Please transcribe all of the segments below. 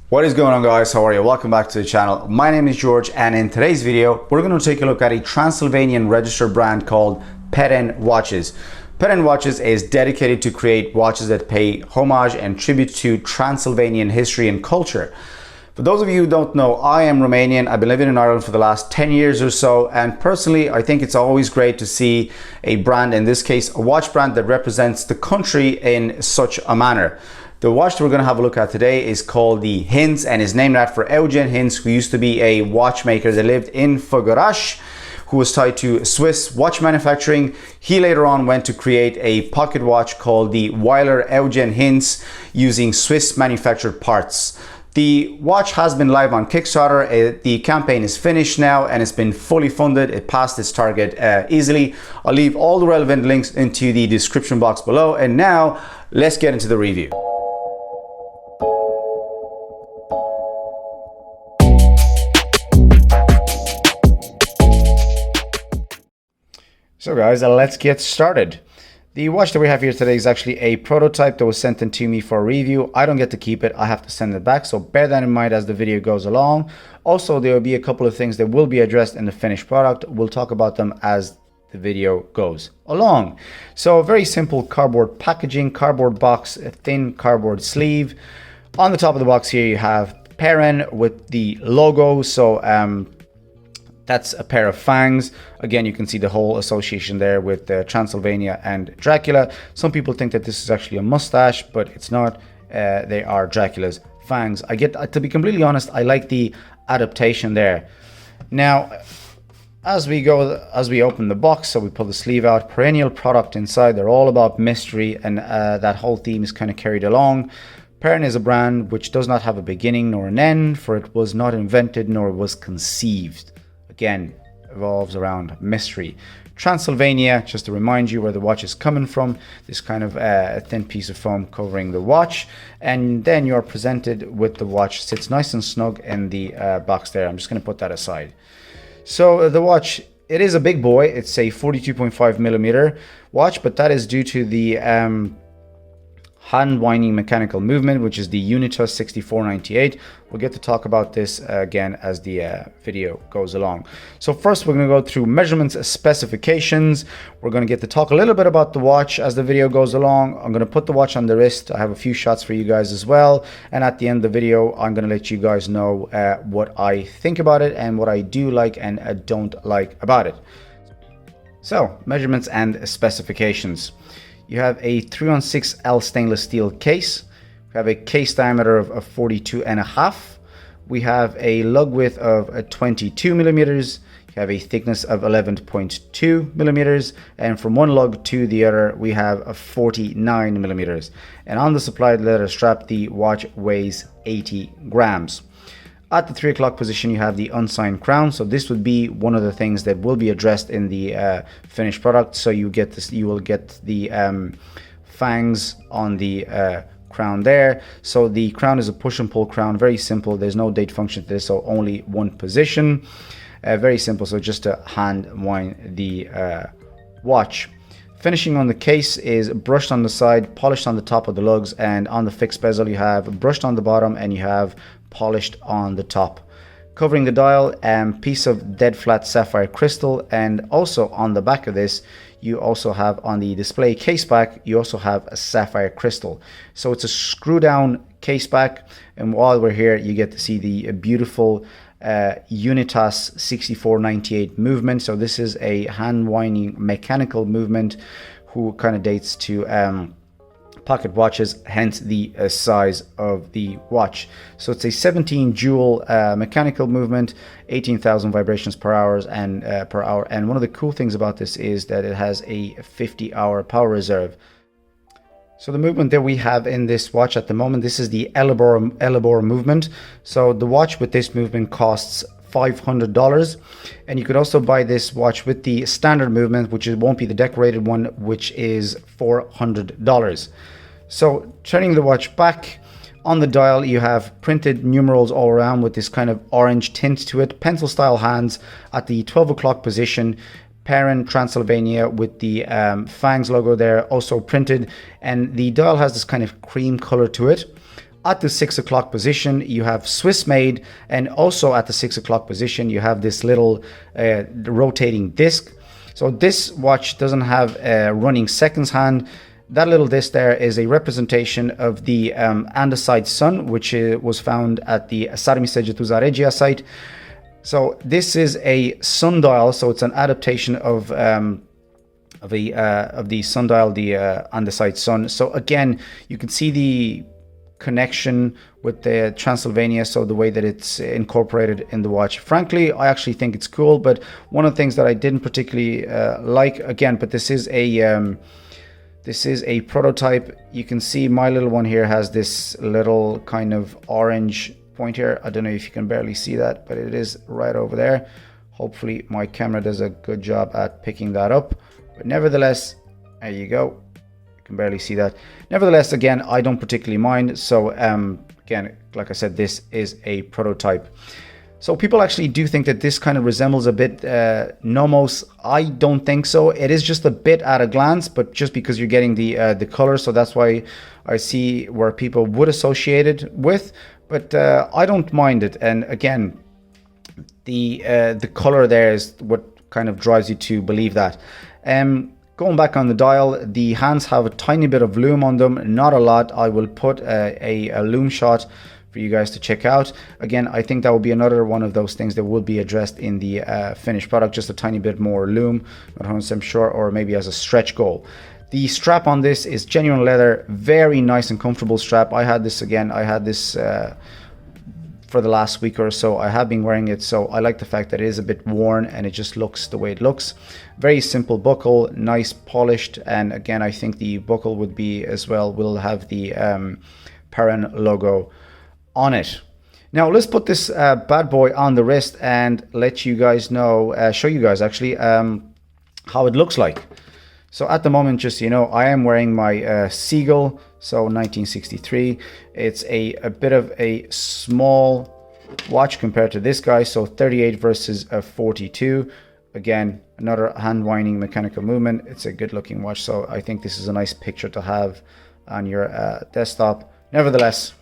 What is going on, guys? How are you? Welcome back to the channel. My name is George, and in today's video we're going to take a look at a Transylvanian registered brand called Peren Watches. Peren Watches is dedicated to create watches that pay homage and tribute to Transylvanian history and culture. For those of you who don't know, I am Romanian. I've been living in Ireland for the last 10 years or so, and personally I think it's always great to see a brand, in this case a watch brand, that represents the country in such a manner. The watch that we're going to have a look at today is called the Hintz and is named after Peren Hintz, who used to be a watchmaker that lived in Făgăraș, who was tied to Swiss watch manufacturing. He later on went to create a pocket watch called the Weiler Peren Hintz using Swiss manufactured parts. The watch has been live on Kickstarter. The campaign is finished now and it's been fully funded. It passed its target easily. I'll leave all the relevant links into the description box below. And now let's get into the review. So guys, let's get started. The watch that we have here today is actually a prototype that was sent in to me for a review. I don't get to keep it, I have to send it back, so bear that in mind as the video goes along. Also, there will be a couple of things that will be addressed in the finished product. We'll talk about them as the video goes along. So very simple cardboard packaging, cardboard box, a thin cardboard sleeve. On the top of the box here you have Peren with the logo, so that's a pair of fangs. Again, you can see the whole association there with Transylvania and Dracula. Some people think that this is actually a mustache, but it's not. They are Dracula's fangs. To be completely honest, I like the adaptation there. Now, as we open the box, so we pull the sleeve out, perennial product inside. They're all about mystery, and that whole theme is kind of carried along. Peren is a brand which does not have a beginning nor an end, for it was not invented nor was conceived. Again, evolves around mystery. Transylvania, just to remind you where the watch is coming from, this kind of a thin piece of foam covering the watch, and then you're presented with the watch. Sits nice and snug in the box there. I'm just going to put that aside. So the watch, it is a big boy. It's a 42.5 millimeter watch, but that is due to the hand winding mechanical movement, which is the Unitus 6498. We'll get to talk about this again as the video goes along. So first we're going to go through measurements, specifications. We're going to get to talk a little bit about the watch as the video goes along. I'm going to put the watch on the wrist. I have a few shots for you guys as well, and at the end of the video I'm going to let you guys know what I think about it and what I do like and don't like about it. So measurements and specifications. You have a 316L stainless steel case. We have a case diameter of 42.5. We have a lug width of 22 millimeters. You have a thickness of 11.2 millimeters. And from one lug to the other, we have a 49 millimeters. And on the supplied leather strap, the watch weighs 80 grams. At the 3 o'clock position, you have the unsigned crown. So this would be one of the things that will be addressed in the finished product. So you get this, you will get the fangs on the crown there. So the crown is a push and pull crown, very simple. There's no date function to this, so only one position. Very simple. So just to hand wind the watch. Finishing on the case is brushed on the side, polished on the top of the lugs, and on the fixed bezel you have brushed on the bottom and you have polished on the top. Covering the dial, piece of dead flat sapphire crystal, and also on the back of this you also have, on the display case back, you also have a sapphire crystal. So it's a screw down case back, and while we're here you get to see the beautiful Unitas 6498 movement. So this is a hand winding mechanical movement who kind of dates to pocket watches, hence the size of the watch. So it's a 17 jewel mechanical movement, 18,000 vibrations per hour, and one of the cool things about this is that it has a 50-hour power reserve. So the movement that we have in this watch at the moment, this is the Elabor movement. So the watch with this movement costs $500, and you could also buy this watch with the standard movement, which won't be the decorated one, which is $400. So turning the watch back, on the dial you have printed numerals all around with this kind of orange tint to it, pencil style hands at the 12 o'clock position. Peren Transylvania with the fangs logo there also printed, and the dial has this kind of cream color to it. at the 6 o'clock position, you have Swiss made, and also at the 6 o'clock position, you have this little rotating disc. So this watch doesn't have a running seconds hand. That little disc there is a representation of the andesite sun, which was found at the Sarmice Getuza Regia site. So this is a sundial, so it's an adaptation of the sundial, the andesite sun. So again, you can see the connection with the Transilvania, so the way that it's incorporated in the watch. Frankly, I actually think it's cool, but one of the things that I didn't particularly like, again, but this is a prototype. You can see my little one here has this little kind of orange point here. I don't know if you can barely see that, but it is right over there. Hopefully my camera does a good job at picking that up, but nevertheless, there you go. You can barely see that. Nevertheless, again, I don't particularly mind. So again, like I said, this is a prototype. So people actually do think that this kind of resembles a bit Nomos. I don't think so. It is just a bit at a glance, but just because you're getting the color, so that's why I see where people would associate it with. But I don't mind it. And again, the color there is what kind of drives you to believe that. Going back on the dial, the hands have a tiny bit of lume on them, not a lot. I will put a lume shot for you guys to check out. Again, I think that will be another one of those things that will be addressed in the finished product, just a tiny bit more lume, not 100% sure, or maybe as a stretch goal. The strap on this is genuine leather, very nice and comfortable strap. I had this for the last week or so. I have been wearing it, so I like the fact that it is a bit worn and it just looks the way it looks. Very simple buckle, nice polished, and again, I think the buckle would be as well, will have the Peren logo on it. Now let's put this bad boy on the wrist and let you guys know, show you guys actually how it looks like. So at the moment, just, you know, I am wearing my Seagull, so 1963. It's a bit of a small watch compared to this guy, so 38 versus 42. Again, another hand winding mechanical movement. It's a good looking watch, so I think this is a nice picture to have on your desktop. Nevertheless,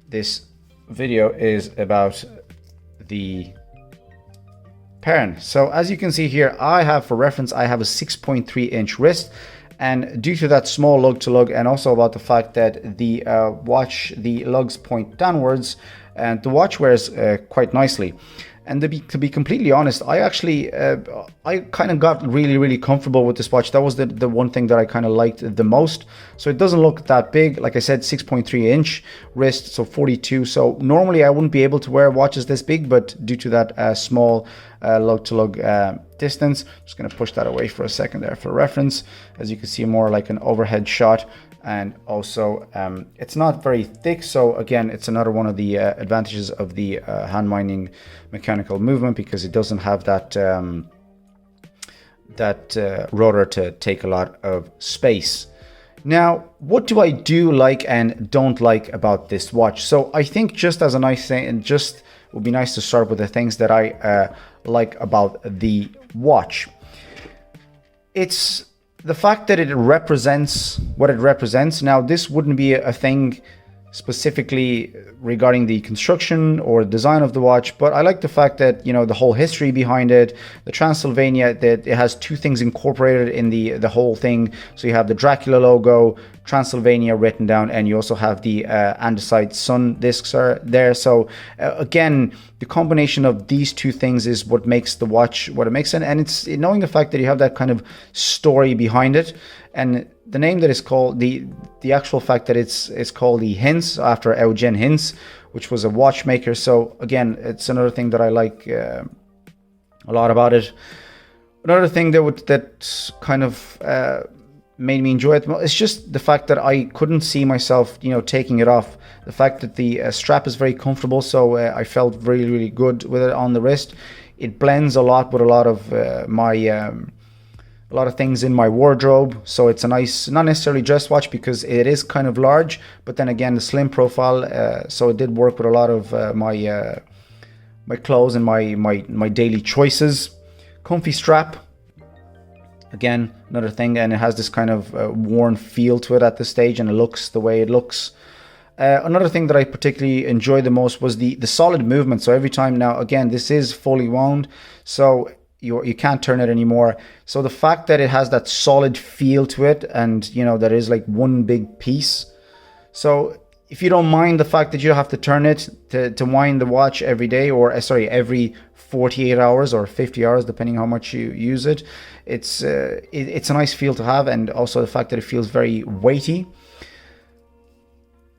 this video is about the Peren. So as you can see here, I have, for reference, I have a 6.3 inch wrist, and due to that small lug to lug, and also about the fact that the watch, the lugs point downwards, and the watch wears quite nicely. And to be completely honest, I actually I kind of got really comfortable with this watch. That was the one thing that I kind of liked the most. So it doesn't look that big. Like I said, 6.3 inch wrist, so 42. So normally I wouldn't be able to wear watches this big, but due to that small lug to lug distance, I'm just going to push that away for a second there for reference. As you can see, more like an overhead shot. And also it's not very thick, so again, it's another one of the advantages of the hand winding mechanical movement, because it doesn't have that rotor to take a lot of space. Now, what do I do like and don't like about this watch? So I think just as a nice thing, and just would be nice to start with the things that I like about the watch. It's the fact that it represents what it represents. Now, this wouldn't be a thing specifically regarding the construction or design of the watch, but I like the fact that, you know, the whole history behind it, the Transilvania, that it has two things incorporated in the whole thing. So you have the Dracula logo, Transilvania written down, and you also have the andesite sun discs are there. So again, the combination of these two things is what makes the watch what it makes, and it's knowing the fact that you have that kind of story behind it. And the name that is called, the actual fact that it's called the Hintz, after Eugen Hintz, which was a watchmaker. So again, it's another thing that I like a lot about it. Another thing that kind of made me enjoy it, it's just the fact that I couldn't see myself, you know, taking it off. The fact that the strap is very comfortable, so I felt really good with it on the wrist. It blends a lot with a lot of a lot of things in my wardrobe, so it's a nice, not necessarily dress watch because it is kind of large, but then again, the slim profile, so it did work with a lot of my my clothes and my daily choices. Comfy strap, again, another thing, and it has this kind of worn feel to it at this stage, and it looks the way it looks. Another thing that I particularly enjoyed the most was the solid movement. So every time now, again, this is fully wound, so you can't turn it anymore. So the fact that it has that solid feel to it, and you know that is like one big piece. So if you don't mind the fact that you have to turn it to wind the watch every day, or sorry, every 48 hours or 50 hours, depending how much you use it, it's a nice feel to have, and also the fact that it feels very weighty.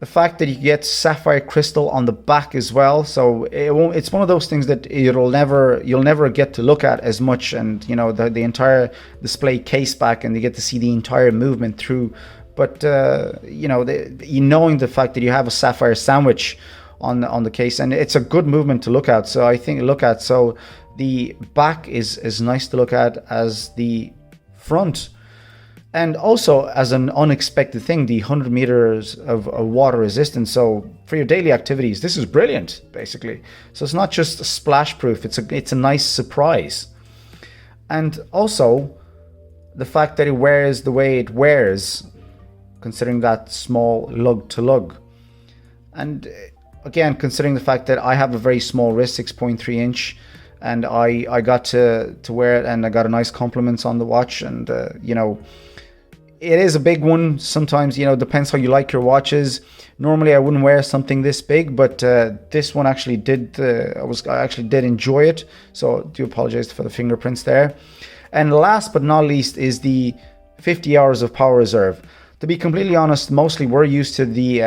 The fact that you get sapphire crystal on the back as well, so it's one of those things that you'll never get to look at as much, and you know the entire display case back, and you get to see the entire movement through. But you know, knowing the fact that you have a sapphire sandwich on the case, and it's a good movement to look at. So I think so the back is as nice to look at as the front. And also, as an unexpected thing, the 100 meters of water resistance. So for your daily activities, this is brilliant, basically. So it's not just splash proof, it's a nice surprise. And also, the fact that it wears the way it wears, considering that small lug to lug. And again, considering the fact that I have a very small wrist, 6.3 inch, and I got to wear it, and I got a nice compliments on the watch, and you know, it is a big one. Sometimes, you know, depends how you like your watches. Normally I wouldn't wear something this big, but this one actually did, I actually did enjoy it. So I do apologize for the fingerprints there. And last but not least is the 50 hours of power reserve. To be completely honest, mostly we're used to the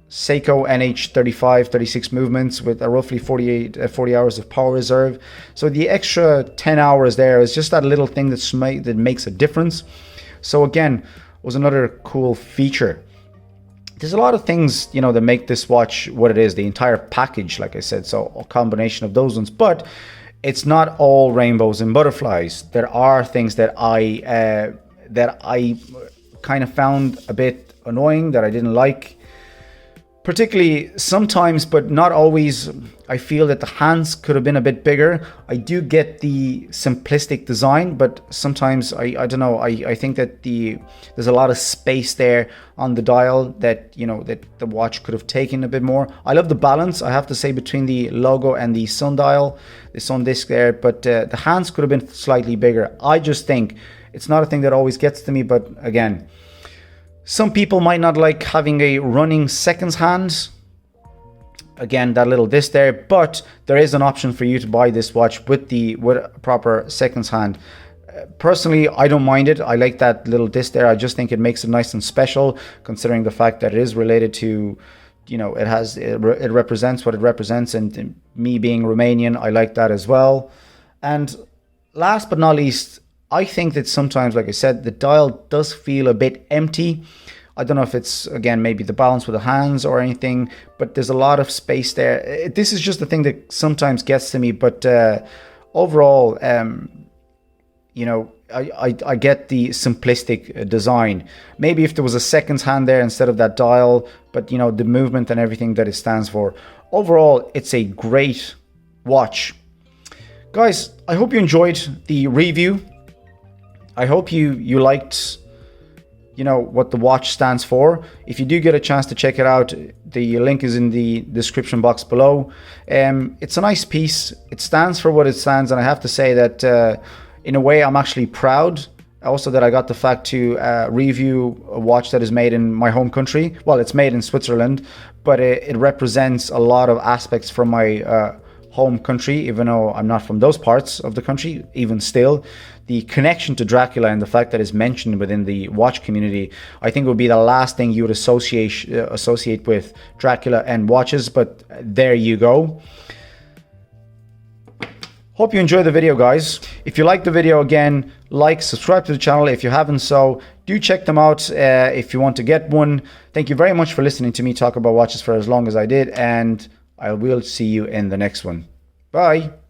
Seiko NH35, 36 movements with a roughly 40 hours of power reserve. So the extra 10 hours there is just that little thing that makes a difference. So again, was another cool feature. There's a lot of things, you know, that make this watch what it is, the entire package, like I said, so a combination of those ones. But it's not all rainbows and butterflies. There are things that I kind of found a bit annoying, that I didn't like. Particularly sometimes, but not always, I feel that the hands could have been a bit bigger. I do get the simplistic design, but sometimes I don't know, I think that there's a lot of space there on the dial that, you know, that the watch could have taken a bit more. I love the balance, I have to say, between the logo and the sundial, the sun disc there, but the hands could have been slightly bigger. I just think it's not a thing that always gets to me, but again, some people might not like having a running seconds hand. Again, that little disc there, but there is an option for you to buy this watch with a proper seconds hand. Personally, I don't mind it. I like that little disc there. I just think it makes it nice and special, considering the fact that it is related to, you know, it represents what it represents, and me being Romanian, I like that as well. And last but not least, I think that sometimes, like I said, the dial does feel a bit empty. I don't know if it's, again, maybe the balance with the hands or anything, but there's a lot of space there. This is just the thing that sometimes gets to me, but overall, you know, I get the simplistic design. Maybe if there was a seconds hand there instead of that dial, but you know, the movement and everything that it stands for. Overall, it's a great watch. Guys, I hope you enjoyed the review. I hope you liked, you know, what the watch stands for. If you do get a chance to check it out, the link is in the description box below. It's a nice piece. It stands for what it stands, and I have to say that in a way I'm actually proud also that I got the fact to review a watch that is made in my home country. Well, it's made in Switzerland, but it represents a lot of aspects from my home country, even though I'm not from those parts of the country. Even still, the connection to Dracula and the fact that it's mentioned within the watch community, I think would be the last thing you would associate with Dracula and watches, but there you go. Hope you enjoyed the video, guys. If you liked the video, again, like, subscribe to the channel if you haven't so. Do check them out if you want to get one. Thank you very much for listening to me talk about watches for as long as I did, and I will see you in the next one. Bye.